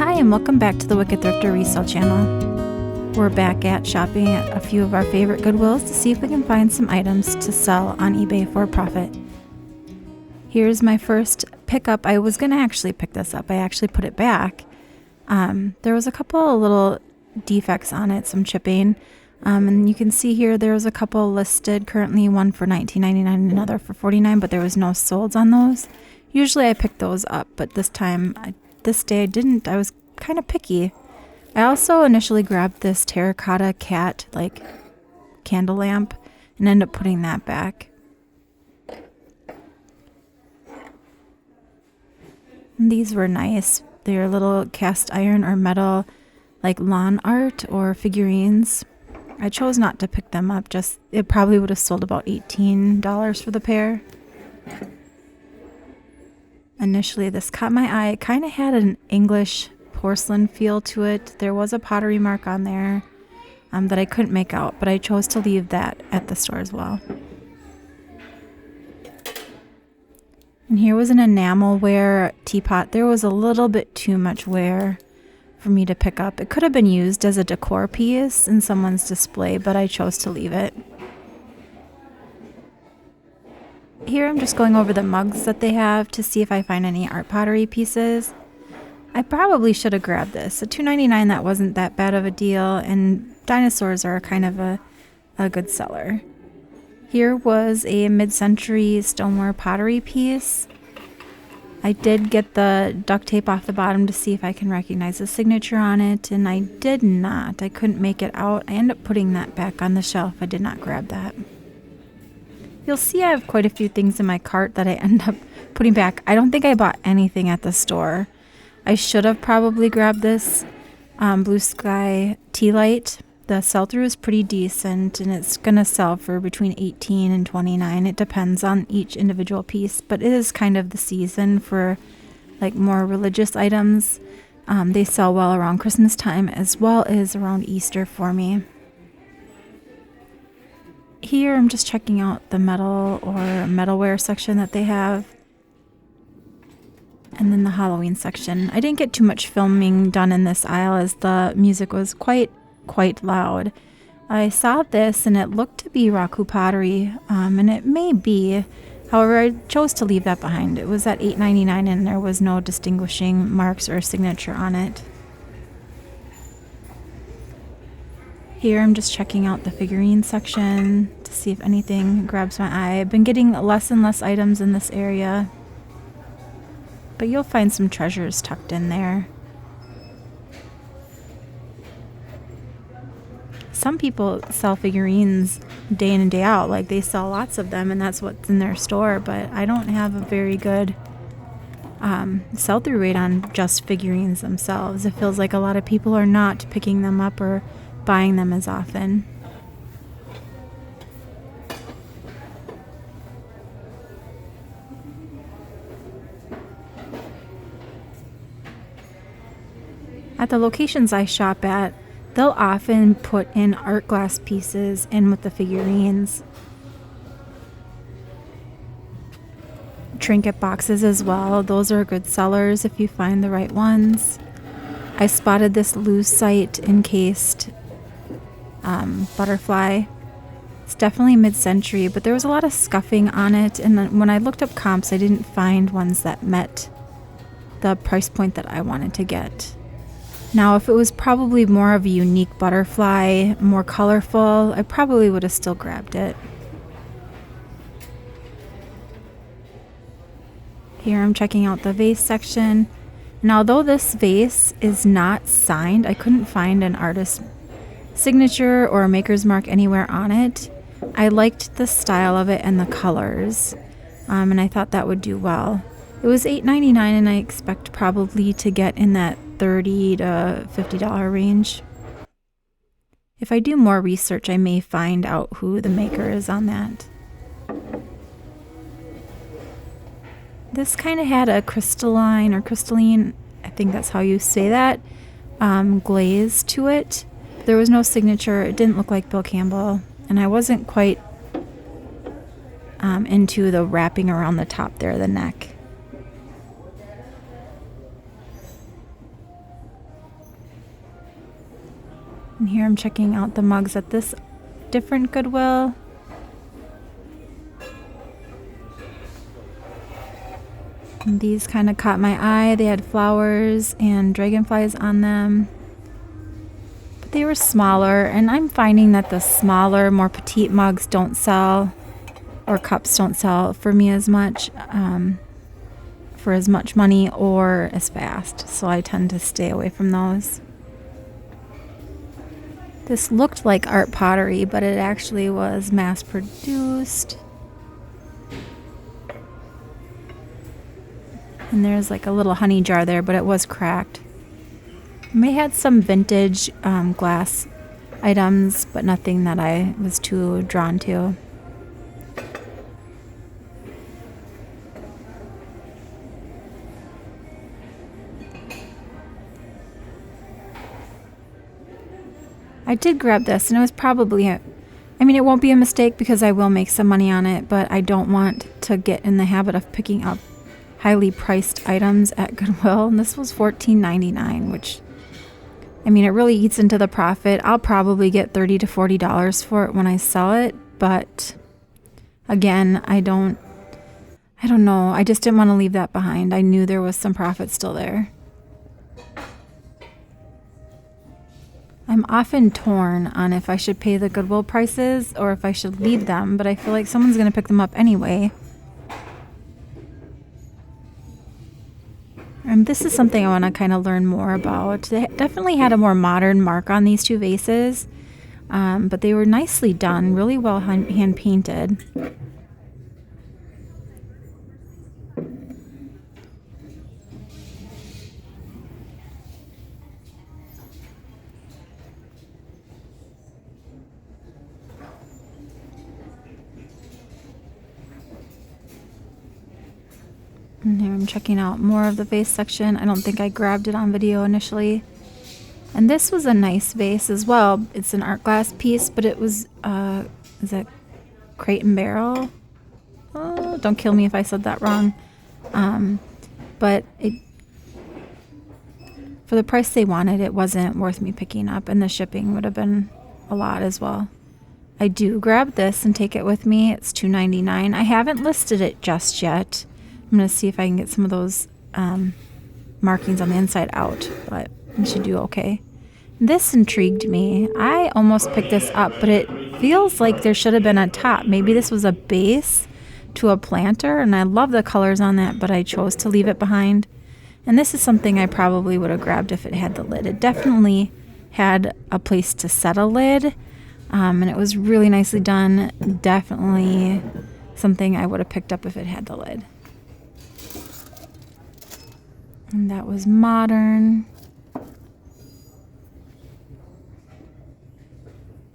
Hi, and welcome back to the Wicked Thrifter Resell channel. We're back at shopping at a few of our favorite Goodwills to see if we can find some items to sell on eBay for a profit. Here's my first pickup. I was going to actually pick this up. I actually put it back. There was a couple of little defects on it, some chipping. And you can see here there was a couple listed currently, one for $19.99 and another for $49, but there was no solds on those. Usually I pick those up, but this day I didn't. I was kind of picky. I also initially grabbed this terracotta cat candle lamp and ended up putting that back. And these were nice. They're little cast iron or metal lawn art or figurines. I chose not to pick them up, it probably would have sold about $18 for the pair. Initially, this caught my eye. It kind of had an English porcelain feel to it. There was a pottery mark on there that I couldn't make out, but I chose to leave that at the store as well. And here was an enamel ware teapot. There was a little bit too much wear for me to pick up. It could have been used as a decor piece in someone's display, but I chose to leave it. Here I'm just going over the mugs that they have to see if I find any art pottery pieces. I probably should have grabbed this. At $2.99 that wasn't that bad of a deal, and dinosaurs are kind of a good seller. Here was a mid-century stoneware pottery piece. I did get the duct tape off the bottom to see if I can recognize the signature on it, and I did not. I couldn't make it out. I ended up putting that back on the shelf. I did not grab that. You'll see I have quite a few things in my cart that I end up putting back. I don't think I bought anything at the store. I should have probably grabbed this Blue Sky tea light. The sell-through is pretty decent, and it's going to sell for between $18 and $29. It depends on each individual piece, but it is kind of the season for more religious items. They sell well around Christmas time as well as around Easter for me. Here I'm just checking out the metal or metalware section that they have. And then the Halloween section. I didn't get too much filming done in this aisle as the music was quite loud. I saw this and it looked to be Raku pottery, and it may be. However, I chose to leave that behind. It was at $8.99 and there was no distinguishing marks or signature on it. Here I'm just checking out the figurine section to see if anything grabs my eye. I've been getting less and less items in this area, but you'll find some treasures tucked in there. Some people sell figurines day in and day out. They sell lots of them and that's what's in their store, but I don't have a very good sell-through rate on just figurines themselves. It feels like a lot of people are not picking them up or buying them as often. At the locations I shop at, they'll often put in art glass pieces in with the figurines. Trinket boxes as well. Those are good sellers if you find the right ones. I spotted this lucite encased butterfly. It's definitely mid-century, but there was a lot of scuffing on it, and then when I looked up comps, I didn't find ones that met the price point that I wanted to get. Now, if it was probably more of a unique butterfly, more colorful, I probably would have still grabbed it. Here I'm checking out the vase section, and although this vase is not signed, I couldn't find an artist signature or a maker's mark anywhere on it. I liked the style of it and the colors, and I thought that would do well. It was $8.99 and I expect probably to get in that $30 to $50 range. If I do more research, I may find out who the maker is on that. This kind of had a crystalline, I think that's how you say that, glaze to it. There was no signature. It didn't look like Bill Campbell, and I wasn't quite into the wrapping around the top there, the neck. And here I'm checking out the mugs at this different Goodwill. And these kind of caught my eye. They had flowers and dragonflies on them. But they were smaller, and I'm finding that the smaller, more petite mugs don't sell, or cups don't sell for me as much, for as much money or as fast. So I tend to stay away from those. This looked like art pottery, but it actually was mass produced. And there's like a little honey jar there, but it was cracked. And they had some vintage glass items, but nothing that I was too drawn to. I did grab this, and it was probably it won't be a mistake because I will make some money on it, but I don't want to get in the habit of picking up highly priced items at Goodwill. And this was $14.99, which, it really eats into the profit. I'll probably get $30 to $40 for it when I sell it, but again, I don't know. I just didn't want to leave that behind. I knew there was some profit still there. I'm often torn on if I should pay the Goodwill prices or if I should leave them, but I feel like someone's going to pick them up anyway. And this is something I want to kind of learn more about. They definitely had a more modern mark on these two vases, but they were nicely done, really well hand painted. And here I'm checking out more of the vase section. I don't think I grabbed it on video initially. And this was a nice vase as well. It's an art glass piece, but it was, is it Crate and Barrel? Oh, don't kill me if I said that wrong. But for the price they wanted, it wasn't worth me picking up, and the shipping would have been a lot as well. I do grab this and take it with me. It's $2.99. I haven't listed it just yet. I'm going to see if I can get some of those markings on the inside out, but I should do okay. This intrigued me. I almost picked this up, but it feels like there should have been a top. Maybe this was a base to a planter, and I love the colors on that, but I chose to leave it behind. And this is something I probably would have grabbed if it had the lid. It definitely had a place to set a lid, and it was really nicely done. Definitely something I would have picked up if it had the lid. And that was modern.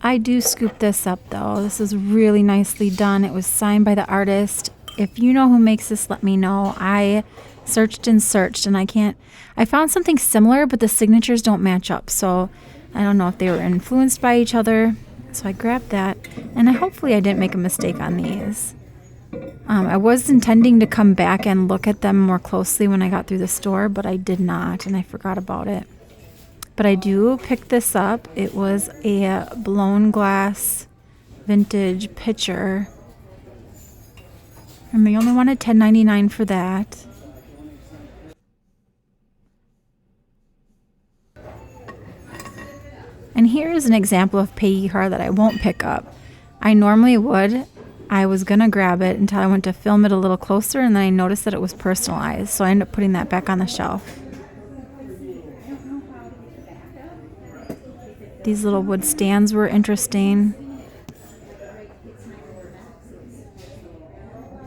I do scoop this up though. This is really nicely done. It was signed by the artist. If you know who makes this, let me know. I searched and searched and I found something similar, but the signatures don't match up. So I don't know if they were influenced by each other. So I grabbed that, and hopefully I didn't make a mistake on these. I was intending to come back and look at them more closely when I got through the store, but I did not, and I forgot about it. But I do pick this up. It was a blown glass vintage pitcher, and they only wanted $10.99 for that. And here is an example of payee card that I won't pick up. I normally would. I was going to grab it until I went to film it a little closer, and then I noticed that it was personalized, so I ended up putting that back on the shelf. These little wood stands were interesting.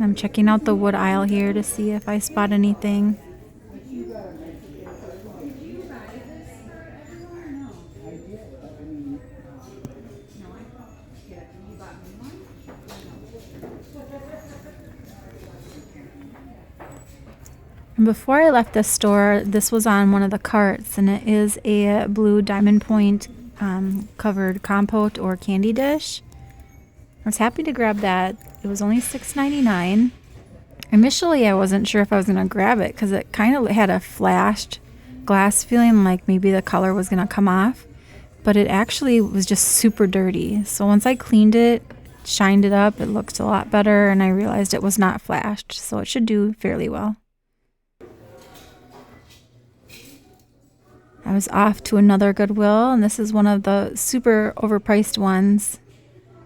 I'm checking out the wood aisle here to see if I spot anything. And before I left the store, this was on one of the carts, and it is a blue diamond point covered compote or candy dish. I was happy to grab that. It was only $6.99. Initially, I wasn't sure if I was going to grab it because it kind of had a flashed glass feeling, like maybe the color was going to come off. but it actually was just super dirty. So once I cleaned it, shined it up, it looked a lot better, and I realized it was not flashed, so it should do fairly well. I was off to another Goodwill, and this is one of the super overpriced ones.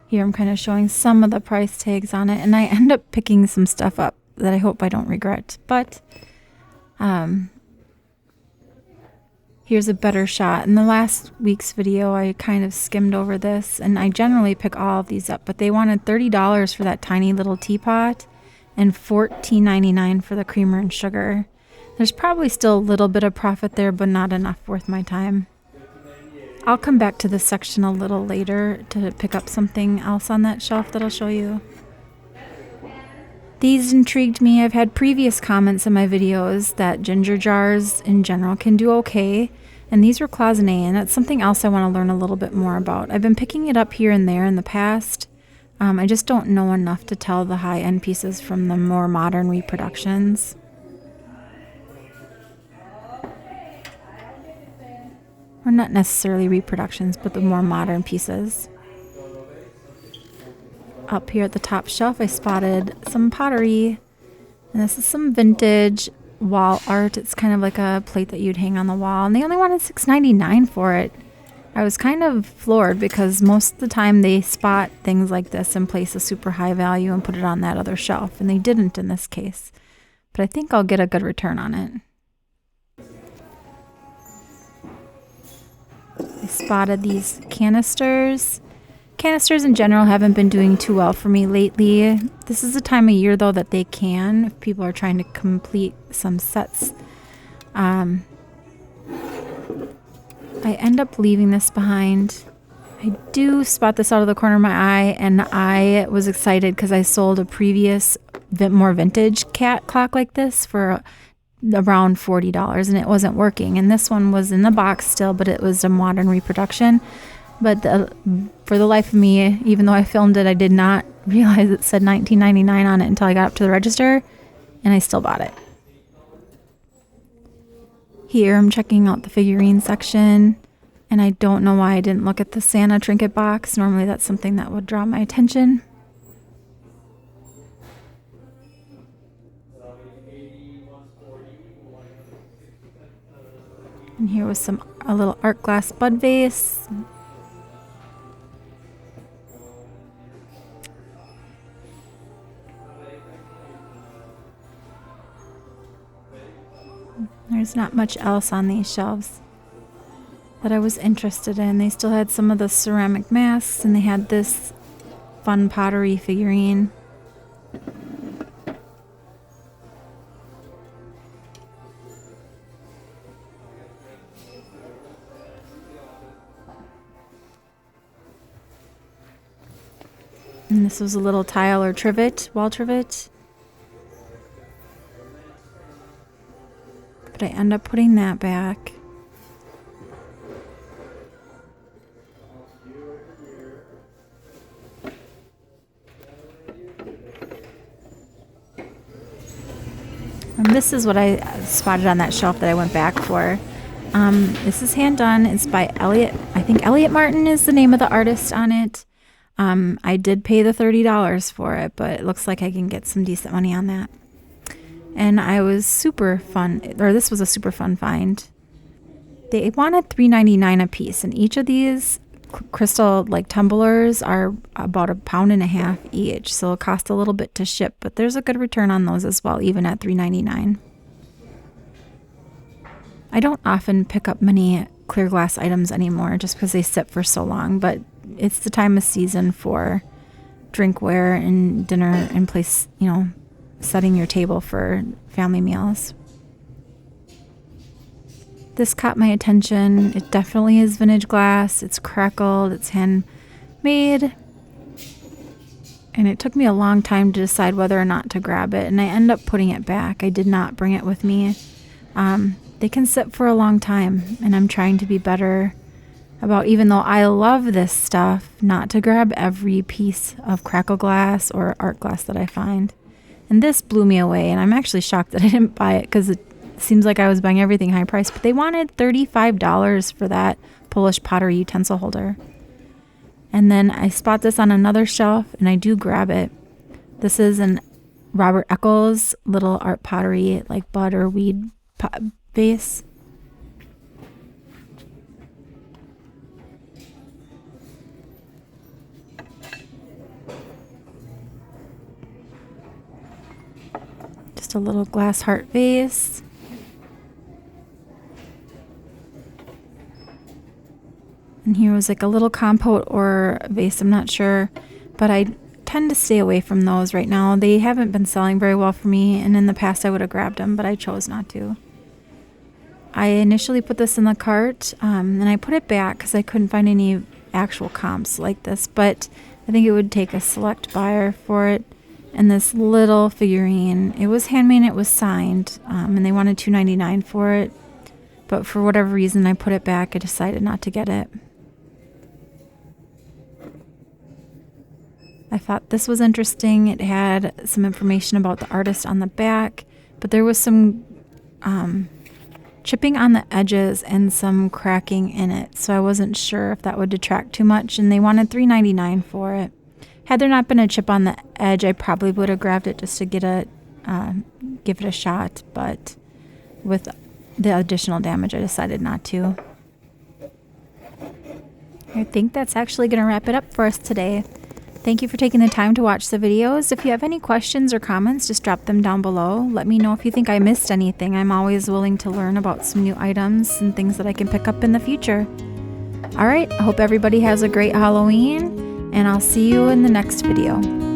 Here I'm kind of showing some of the price tags on it, and I end up picking some stuff up that I hope I don't regret. But here's a better shot. In the last week's video, I kind of skimmed over this, and I generally pick all of these up, but they wanted $30 for that tiny little teapot and $14.99 for the creamer and sugar. There's probably still a little bit of profit there, but not enough worth my time. I'll come back to this section a little later to pick up something else on that shelf that I'll show you. These intrigued me. I've had previous comments in my videos that ginger jars in general can do okay, and these were cloisonné, and that's something else I want to learn a little bit more about. I've been picking it up here and there in the past. I just don't know enough to tell the high-end pieces from the more modern reproductions. Or not necessarily reproductions, but the more modern pieces. Up here at the top shelf, I spotted some pottery, and this is some vintage wall art. It's kind of like a plate that you'd hang on the wall, and they only wanted $6.99 for it. I was kind of floored because most of the time they spot things like this and place a super high value and put it on that other shelf, and they didn't in this case. But I think I'll get a good return on it. I spotted these canisters. Canisters in general haven't been doing too well for me lately. This is the time of year, though, that they can, if people are trying to complete some sets. I end up leaving this behind. I do spot this out of the corner of my eye, and I was excited because I sold a previous, more vintage cat clock like this for around $40, and it wasn't working. And this one was in the box still, but it was a modern reproduction. But for the life of me, even though I filmed it, I did not realize it said $19.99 on it until I got up to the register, and I still bought it. Here I'm checking out the figurine section, and I don't know why I didn't look at the Santa trinket box. Normally that's something that would draw my attention. And here was a little art glass bud vase. There's not much else on these shelves that I was interested in. They still had some of the ceramic masks, and they had this fun pottery figurine. And this was a little tile or trivet, wall trivet. But I end up putting that back. And this is what I spotted on that shelf that I went back for. This is hand done. It's by Elliot. I think Elliot Martin is the name of the artist on it. I did pay the $30 for it, but it looks like I can get some decent money on that. And I was this was a super fun find. They wanted $3.99 a piece, and each of these crystal tumblers are about £1.50 each, so it cost a little bit to ship, but there's a good return on those as well, even at $3.99. I don't often pick up many clear glass items anymore just because they sit for so long, but it's the time of season for drinkware and dinner and place, setting your table for family meals. This caught my attention. It definitely is vintage glass. It's crackled. It's handmade. And it took me a long time to decide whether or not to grab it, and I end up putting it back. I did not bring it with me. They can sit for a long time, and I'm trying to be better about, even though I love this stuff, not to grab every piece of crackle glass or art glass that I find. And this blew me away, and I'm actually shocked that I didn't buy it because seems like I was buying everything high price, but they wanted $35 for that Polish pottery utensil holder. And then I spot this on another shelf and I do grab it. This is an Robert Eccles little art pottery, like bud or weed vase. Just a little glass heart vase. And here was like a little compote or vase, I'm not sure, but I tend to stay away from those right now. They haven't been selling very well for me, and in the past I would have grabbed them, but I chose not to. I initially put this in the cart, and I put it back because I couldn't find any actual comps like this, but I think it would take a select buyer for it. And this little figurine, it was handmade, it was signed, and they wanted $2.99 for it, but for whatever reason I put it back. I decided not to get it. I thought this was interesting. It had some information about the artist on the back, but there was some chipping on the edges and some cracking in it, so I wasn't sure if that would detract too much, and they wanted $3.99 for it. Had there not been a chip on the edge, I probably would have grabbed it just to give it a shot, but with the additional damage, I decided not to. I think that's actually going to wrap it up for us today. Thank you for taking the time to watch the videos. If you have any questions or comments, just drop them down below. Let me know if you think I missed anything. I'm always willing to learn about some new items and things that I can pick up in the future. All right, I hope everybody has a great Halloween, and I'll see you in the next video.